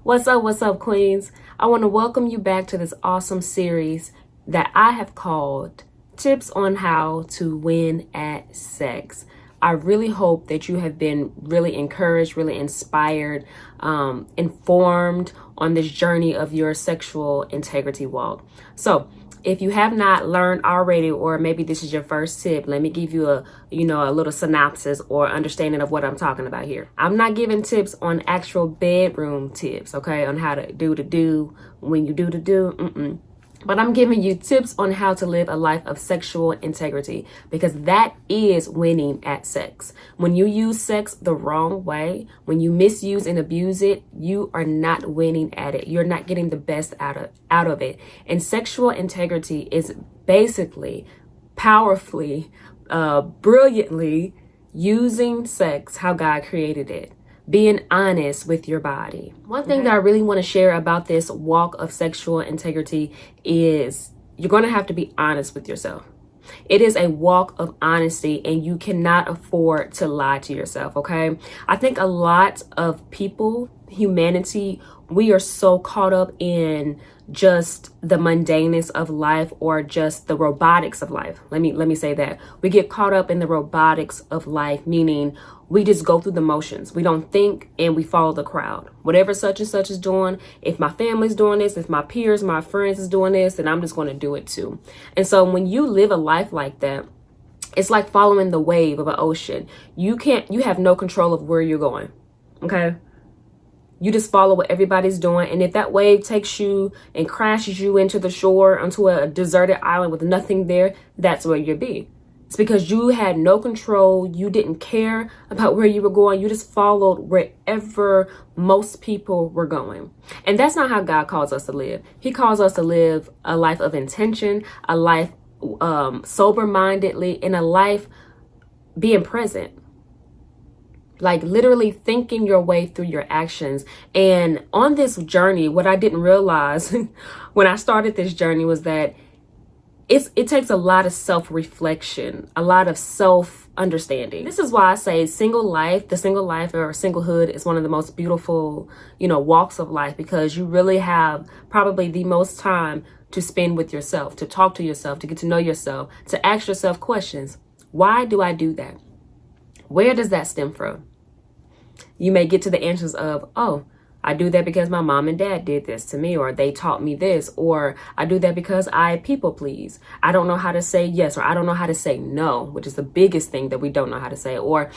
What's up, queens? I want to welcome you back to this awesome series that I have called Tips on How to Win at Sex. I really hope that you have been really encouraged, really inspired, informed on this journey of your sexual integrity walk. So if you have not learned already, or maybe this is your first tip, let me give you a little synopsis or understanding of what I'm talking about here. I'm not giving tips on actual bedroom tips, okay, on how to do when you do the do. But I'm giving you tips on how to live a life of sexual integrity, because that is winning at sex. When you use sex the wrong way, when you misuse and abuse it, you are not winning at it. You're not getting the best out of it. And sexual integrity is basically, powerfully, brilliantly using sex how God created it. Being honest with your body. One thing that I really want to share about this walk of sexual integrity is you're going to have to be honest with yourself. It is a walk of honesty, and you cannot afford to lie to yourself, okay? I think a lot of people, humanity, we are so caught up in just the mundaneness of life, or just the robotics of life. Let me say that. We get caught up in the robotics of life, meaning we just go through the motions. We don't think, and we follow the crowd. Whatever such and such is doing, if my family's doing this, if my peers, my friends is doing this, then I'm just going to do it too. And so when you live a life like that, it's like following the wave of an ocean. You have no control of where you're going, okay? You just follow what everybody's doing. And if that wave takes you and crashes you into the shore, onto a deserted island with nothing there, that's where you'll be. It's because you had no control. You didn't care about where you were going. You just followed wherever most people were going. And that's not how God calls us to live. He calls us to live a life of intention, a life sober-mindedly, and a life being present. Like literally thinking your way through your actions. And on this journey, what I didn't realize when I started this journey was that it takes a lot of self-reflection, a lot of self-understanding. This is why I say the single life or singlehood is one of the most beautiful, walks of life, because you really have probably the most time to spend with yourself, to talk to yourself, to get to know yourself, to ask yourself questions. Why do I do that? Where does that stem from? You may get to the answers of, oh, I do that because my mom and dad did this to me, or they taught me this, or I do that because I people please. I don't know how to say yes, or I don't know how to say no, which is the biggest thing that we don't know how to say. Or,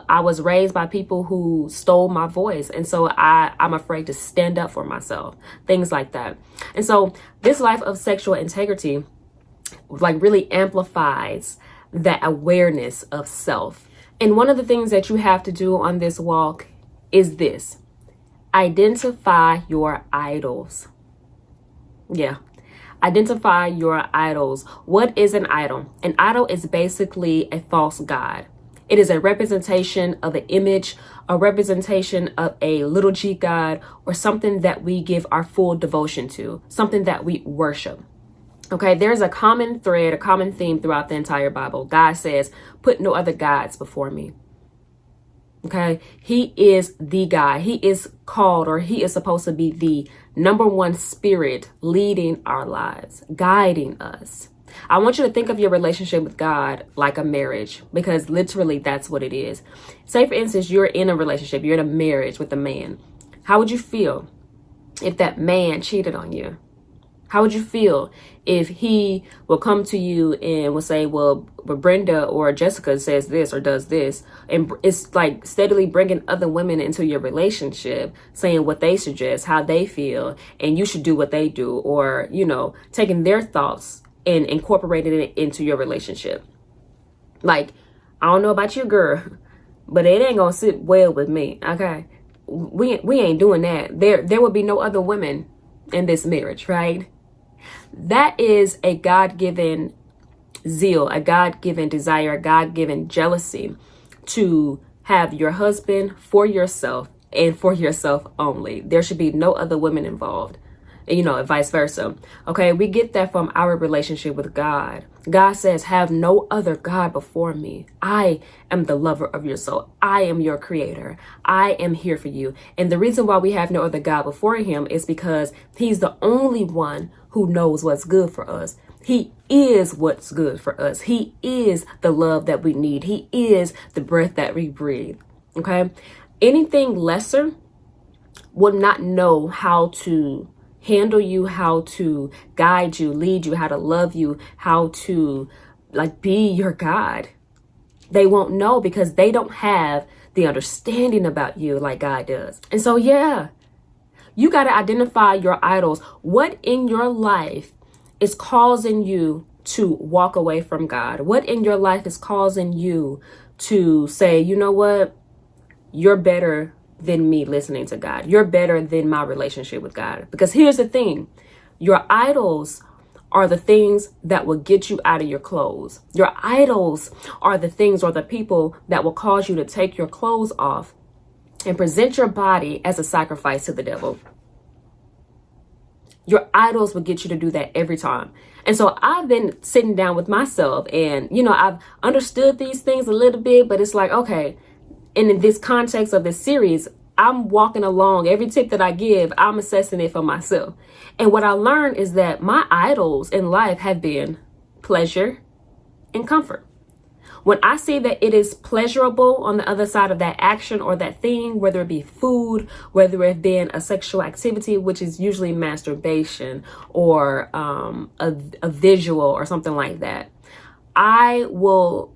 I was raised by people who stole my voice, and so I'm afraid to stand up for myself, things like that. And so this life of sexual integrity really amplifies that awareness of self. And one of the things that you have to do on this walk is this. Identify your idols. Yeah. Identify your idols. What is an idol? An idol is basically a false god. It is a representation of an image, a representation of a little g god, or something that we give our full devotion to, something that we worship. Okay, there's a common thread, a common theme throughout the entire Bible. God says, put no other gods before me. Okay, he is the God. He is called, or he is supposed to be the number one spirit leading our lives, guiding us. I want you to think of your relationship with God like a marriage, because literally that's what it is. Say, for instance, you're in a relationship, you're in a marriage with a man. How would you feel if that man cheated on you? How would you feel if he will come to you and will say, well, Brenda or Jessica says this or does this, and it's like steadily bringing other women into your relationship, saying what they suggest, how they feel, and you should do what they do, or, taking their thoughts and incorporating it into your relationship. Like, I don't know about your girl, but it ain't gonna sit well with me, okay? We ain't doing that. There will be no other women in this marriage, right? That is a God-given zeal, a God-given desire, a God-given jealousy to have your husband for yourself and for yourself only. There should be no other women involved. and vice versa. Okay, we get that from our relationship with God. God says, have no other God before me. I am the lover of your soul. I am your creator. I am here for you. And the reason why we have no other God before him is because he's the only one who knows what's good for us. He is what's good for us. He is the love that we need. He is the breath that we breathe. Okay, anything lesser will not know how to handle you, how to guide you, lead you, how to love you, how to be your God. They won't know because they don't have the understanding about you like God does. And so, yeah, you got to identify your idols. What in your life is causing you to walk away from God? What in your life is causing you to say, you know what? You're better than me listening to God. You're better than my relationship with God. Because here's the thing. Your idols are the things that will get you out of your clothes. Your idols are the things or the people that will cause you to take your clothes off and present your body as a sacrifice to the devil. Your idols will get you to do that every time. And so I've been sitting down with myself and, I've understood these things a little bit, but it's like, okay, and in this context of this series, I'm walking along. Every tip that I give, I'm assessing it for myself. And what I learned is that my idols in life have been pleasure and comfort. When I see that it is pleasurable on the other side of that action or that thing, whether it be food, whether it be a sexual activity, which is usually masturbation or a visual or something like that, I will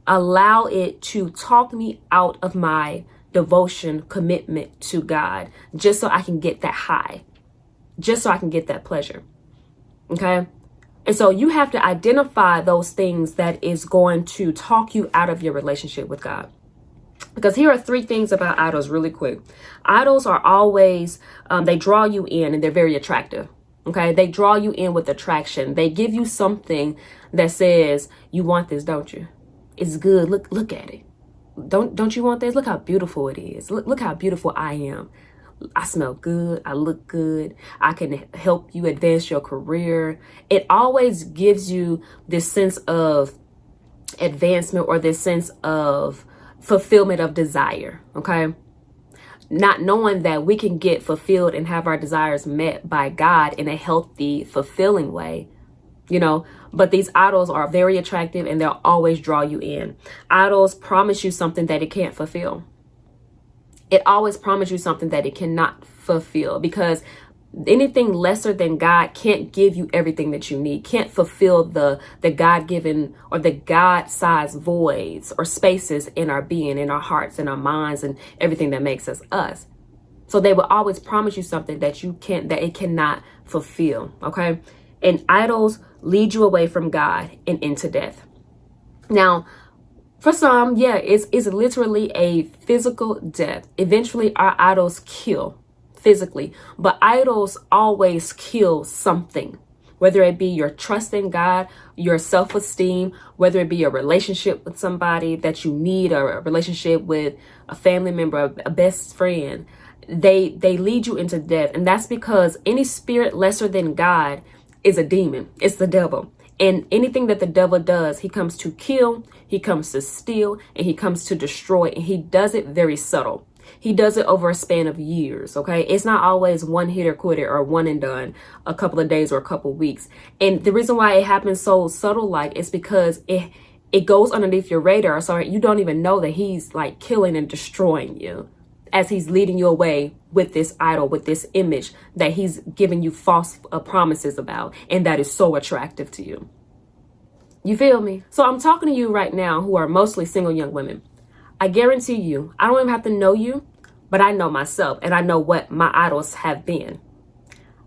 allow it to talk me out of my devotion, commitment to God, just so I can get that high, just so I can get that pleasure. Okay. And so you have to identify those things that is going to talk you out of your relationship with God. Because here are 3 things about idols really quick. Idols are always, they draw you in and they're very attractive. Okay. They draw you in with attraction. They give you something that says, you want this, don't you? It's good. Look at it. Don't you want this? Look how beautiful it is. Look how beautiful I am. I smell good. I look good. I can help you advance your career. It always gives you this sense of advancement or this sense of fulfillment of desire. Okay. Not knowing that we can get fulfilled and have our desires met by God in a healthy, fulfilling way. But these idols are very attractive and they'll always draw you in. Idols promise you something that it can't fulfill. It always promises you something that it cannot fulfill, because anything lesser than God can't give you everything that you need, can't fulfill the God-given or the God-sized voids or spaces in our being, in our hearts, in our minds, and everything that makes us us. So they will always promise you something that it cannot fulfill. Okay. And idols lead you away from God and into death. Now, for some, it's literally a physical death. Eventually, our idols kill physically, but idols always kill something, whether it be your trust in God, your self-esteem, whether it be a relationship with somebody that you need, or a relationship with a family member, a best friend. They lead you into death. And that's because any spirit lesser than God is a demon. It's the devil. And anything that the devil does, he comes to kill, he comes to steal, and he comes to destroy. And he does it very subtle. He does it over a span of years. Okay. It's not always one hit or quit it or one and done, a couple of days or a couple of weeks. And the reason why it happens so subtle is because it goes underneath your radar. So you don't even know that he's killing and destroying you as he's leading you away with this idol, with this image that he's giving you false promises about, and that is so attractive to you. You feel me? So I'm talking to you right now who are mostly single young women. I guarantee you, I don't even have to know you, but I know myself and I know what my idols have been.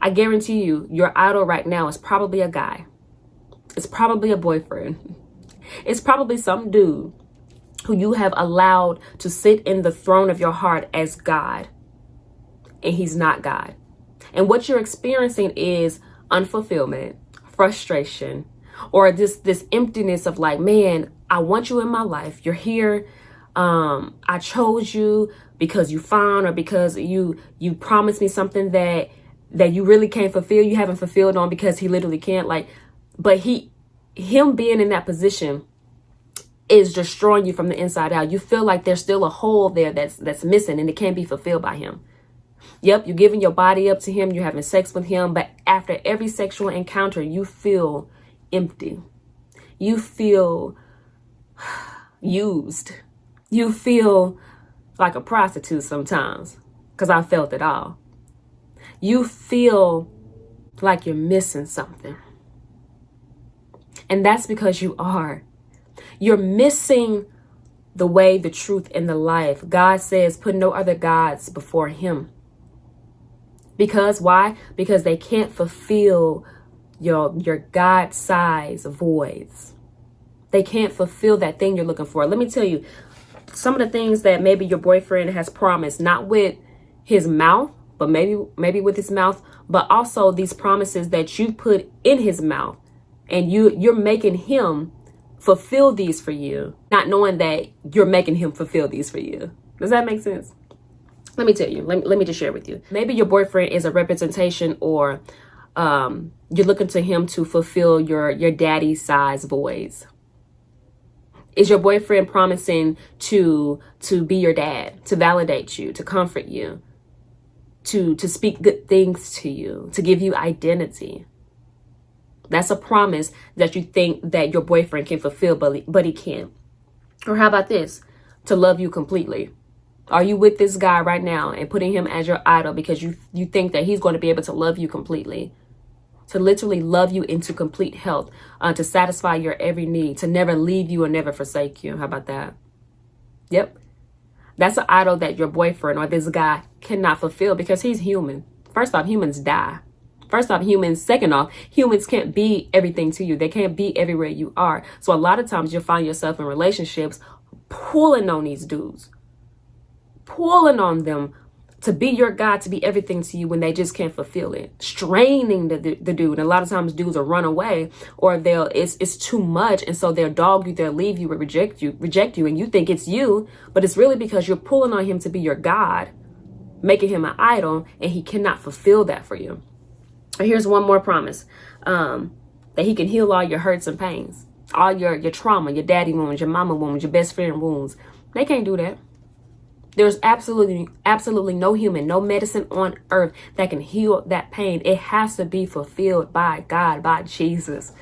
I guarantee you, your idol right now is probably a guy. It's probably a boyfriend. It's probably some dude who you have allowed to sit in the throne of your heart as God, and he's not God. And what you're experiencing is unfulfillment, frustration, or this emptiness of man, I want you in my life. You're here. I chose you because you found, or because you promised me something that that you really can't fulfill, you haven't fulfilled on because he literally can't. Like, but him being in that position is destroying you from the inside out. You feel like there's still a hole there that's missing and it can't be fulfilled by him. Yep, you're giving your body up to him, you're having sex with him, but after every sexual encounter, you feel empty. You feel used. You feel like a prostitute sometimes, because I felt it all. You feel like you're missing something. And that's because you are. You're missing the way, the truth, and the life. God says, put no other gods before him. Because why? Because they can't fulfill your God-sized voids. They can't fulfill that thing you're looking for. Let me tell you, some of the things that maybe your boyfriend has promised, not with his mouth, but maybe with his mouth, but also these promises that you put in his mouth, and you're making him fulfill these for you, not knowing that you're making him fulfill these for you. Does that make sense? Let me tell you, let me just share with you. Maybe your boyfriend is a representation, or you're looking to him to fulfill your daddy size voids. Is your boyfriend promising to be your dad, to validate you, to comfort you, to speak good things to you, to give you identity? That's a promise that you think that your boyfriend can fulfill, but he can't. Or how about this? To love you completely. Are you with this guy right now and putting him as your idol because you think that he's going to be able to love you completely? To literally love you into complete health, to satisfy your every need, to never leave you or never forsake you. How about that? Yep. That's an idol that your boyfriend or this guy cannot fulfill because he's human. First off, humans die. First off, second off, humans can't be everything to you. They can't be everywhere you are. So a lot of times you'll find yourself in relationships pulling on these dudes, pulling on them to be your God, to be everything to you when they just can't fulfill it, straining the dude. And a lot of times dudes will run away, or it's too much. And so they'll dog you, they'll leave you, or reject you. And you think it's you, but it's really because you're pulling on him to be your God, making him an idol, and he cannot fulfill that for you. And here's one more promise, that he can heal all your hurts and pains, all your trauma, your daddy wounds, your mama wounds, your best friend wounds. They can't do that. There's absolutely no human, no medicine on earth that can heal that pain. It has to be fulfilled by God, by Jesus.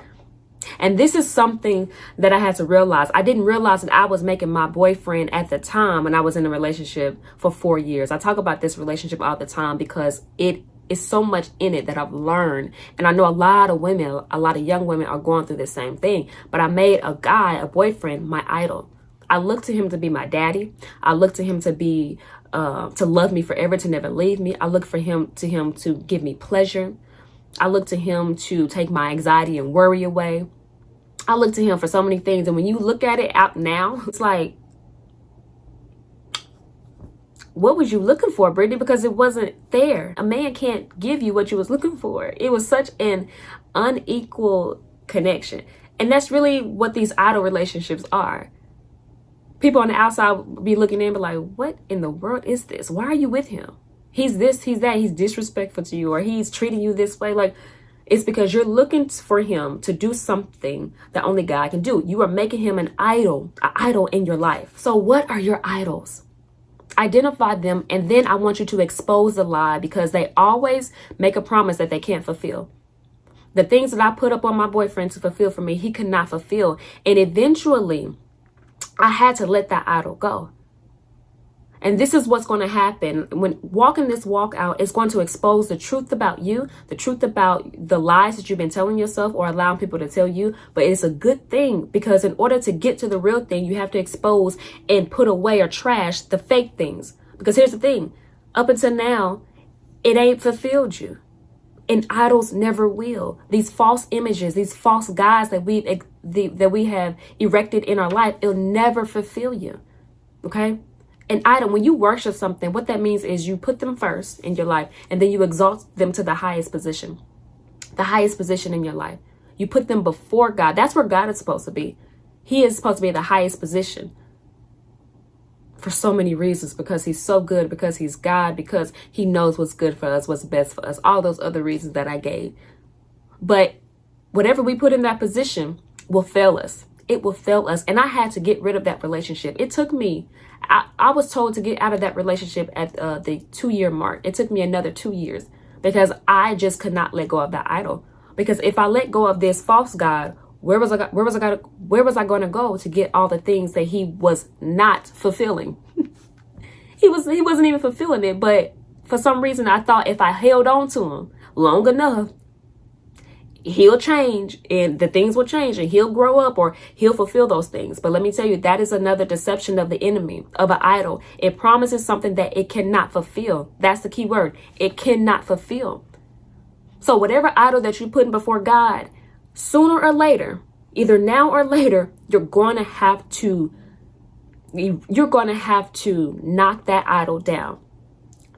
And this is something that I had to realize. I didn't realize that I was making my boyfriend at the time when I was in a relationship for 4 years. I talk about this relationship all the time because it is so much in it that I've learned. And I know a lot of women, a lot of young women are going through the same thing. But I made a boyfriend, my idol. I look to him to be my daddy. I look to him to be, to love me forever, to never leave me. I look for him to give me pleasure. I look to him to take my anxiety and worry away. I look to him for so many things. And when you look at it out now, it's like, what was you looking for, Brittany? Because it wasn't there. A man can't give you what you was looking for. It was such an unequal connection. And that's really what these idol relationships are. People on the outside will be looking in and be like, what in the world is this? Why are you with him? He's this, he's that, he's disrespectful to you, or he's treating you this way. Like, it's because you're looking for him to do something that only God can do. You are making him an idol in your life. So what are your idols? Identify them, and then I want you to expose the lie, because they always make a promise that they can't fulfill. The things that I put up on my boyfriend to fulfill for me, he could not fulfill. And eventually, I had to let that idol go. And this is what's going to happen when walking this walk out. Is going to expose the truth about you, the truth about the lies that you've been telling yourself or allowing people to tell you. But it's a good thing, because in order to get to the real thing, you have to expose and put away or trash the fake things. Because here's the thing, up until now, it ain't fulfilled you. And idols never will. These false images, these false gods that we have erected in our life, it'll never fulfill you. Okay? An idol, when you worship something, what that means is you put them first in your life, and then you exalt them to the highest position in your life. You put them before God. That's where God is supposed to be. He is supposed to be the highest position for so many reasons, because he's so good, because he's God, because he knows what's good for us, what's best for us, all those other reasons that I gave. But whatever we put in that position will fail us. It will fail us. And I had to get rid of that relationship. It took me, I was told to get out of that relationship at the 2-year mark. It took me another 2 years because I just could not let go of that idol. Because if I let go of this false God, where was I going to go to get all the things that he was not fulfilling? He wasn't even fulfilling it. But for some reason, I thought if I held on to him long enough, he'll change and the things will change and he'll grow up or he'll fulfill those things. But let me tell you, that is another deception of the enemy, of an idol. It promises something that it cannot fulfill. That's the key word. It cannot fulfill. So whatever idol that you're putting before God, sooner or later, either now or later, you're going to have to knock that idol down,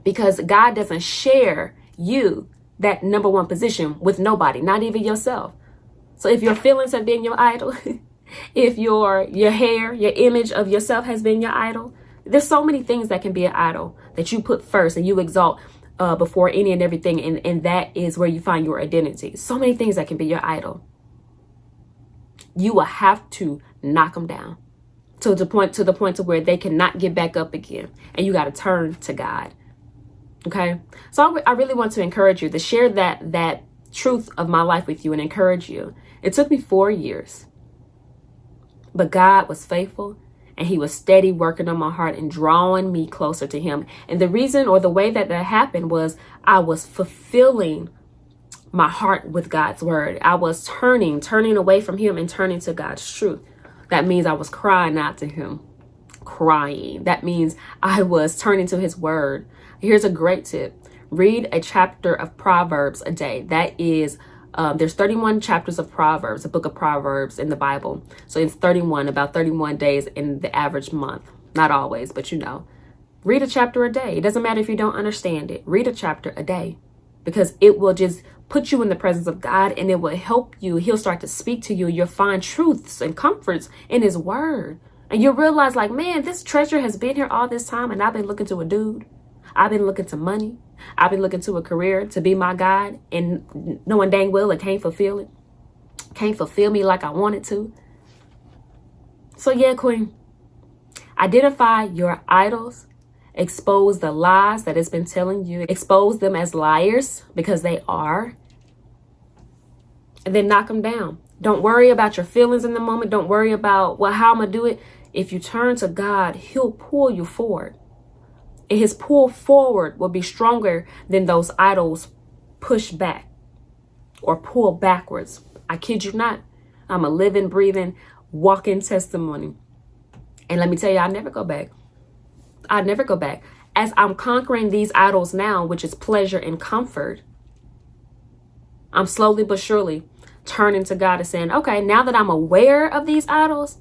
because God doesn't share you that number one position with nobody, not even yourself. So if your feelings have been your idol, if your hair, your image of yourself has been your idol, there's so many things that can be an idol that you put first and you exalt before any and everything. And that is where you find your identity. So many things that can be your idol. You will have to knock them down to the point to where they cannot get back up again. And you got to turn to God. Okay, so I really want to encourage you to share that truth of my life with you and encourage you. It took me 4 years, but God was faithful and he was steady working on my heart and drawing me closer to him. And the reason or the way that happened was I was fulfilling my heart with God's word. I was turning away from him and turning to God's truth. That means I was crying out to him, crying. That means I was turning to his word. Here's a great tip. Read a chapter of Proverbs a day. That is, there's 31 chapters of Proverbs, the book of Proverbs in the Bible. So it's about 31 days in the average month. Not always, but you know. Read a chapter a day. It doesn't matter if you don't understand it. Read a chapter a day, because it will just put you in the presence of God and it will help you. He'll start to speak to you. You'll find truths and comforts in his word. And you'll realize, like, man, this treasure has been here all this time and I've been looking to a dude. I've been looking to money. I've been looking to a career to be my God, and knowing dang well it can't fulfill it. Can't fulfill me like I want it to. So yeah, Queen, identify your idols. Expose the lies that it's been telling you. Expose them as liars, because they are. And then knock them down. Don't worry about your feelings in the moment. Don't worry about, well, how I'm going to do it. If you turn to God, he'll pull you forward. And his pull forward will be stronger than those idols push back or pull backwards. I kid you not. I'm a living, breathing, walking testimony. And let me tell you, I never go back. I never go back. As I'm conquering these idols now, which is pleasure and comfort, I'm slowly but surely turning to God and saying, okay, now that I'm aware of these idols,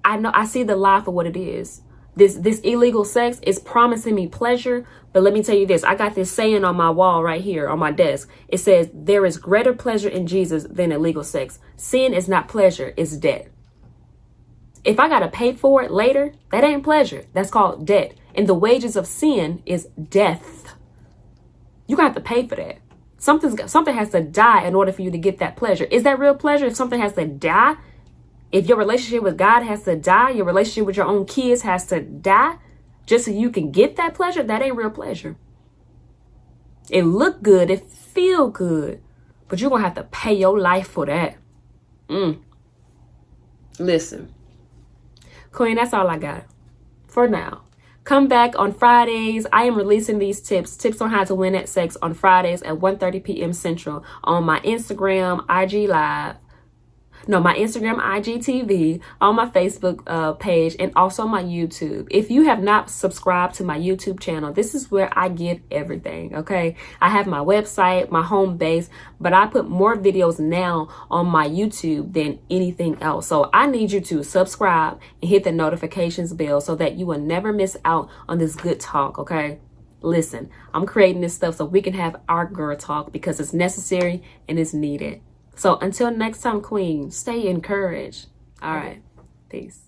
I see the lie for what it is. This illegal sex is promising me pleasure. But let me tell you this. I got this saying on my wall right here on my desk. It says, there is greater pleasure in Jesus than illegal sex. Sin is not pleasure, it's debt. If I got to pay for it later, that ain't pleasure. That's called debt. And the wages of sin is death. You got to pay for that. Something has to die in order for you to get that pleasure. Is that real pleasure if something has to die? If your relationship with God has to die, your relationship with your own kids has to die just so you can get that pleasure, that ain't real pleasure. It look good, it feel good, but you're going to have to pay your life for that. Listen, Queen, that's all I got for now. Come back on Fridays. I am releasing these tips on how to win at sex on Fridays at 1:30 p.m. Central on my Instagram, IG Live. No, my Instagram, IGTV, on my Facebook page, and also my YouTube. If you have not subscribed to my YouTube channel, this is where I give everything, okay? I have my website, my home base, but I put more videos now on my YouTube than anything else. So I need you to subscribe and hit the notifications bell so that you will never miss out on this good talk, okay? Listen, I'm creating this stuff so we can have our girl talk because it's necessary and it's needed. So until next time, Queen, stay encouraged. All right. Peace.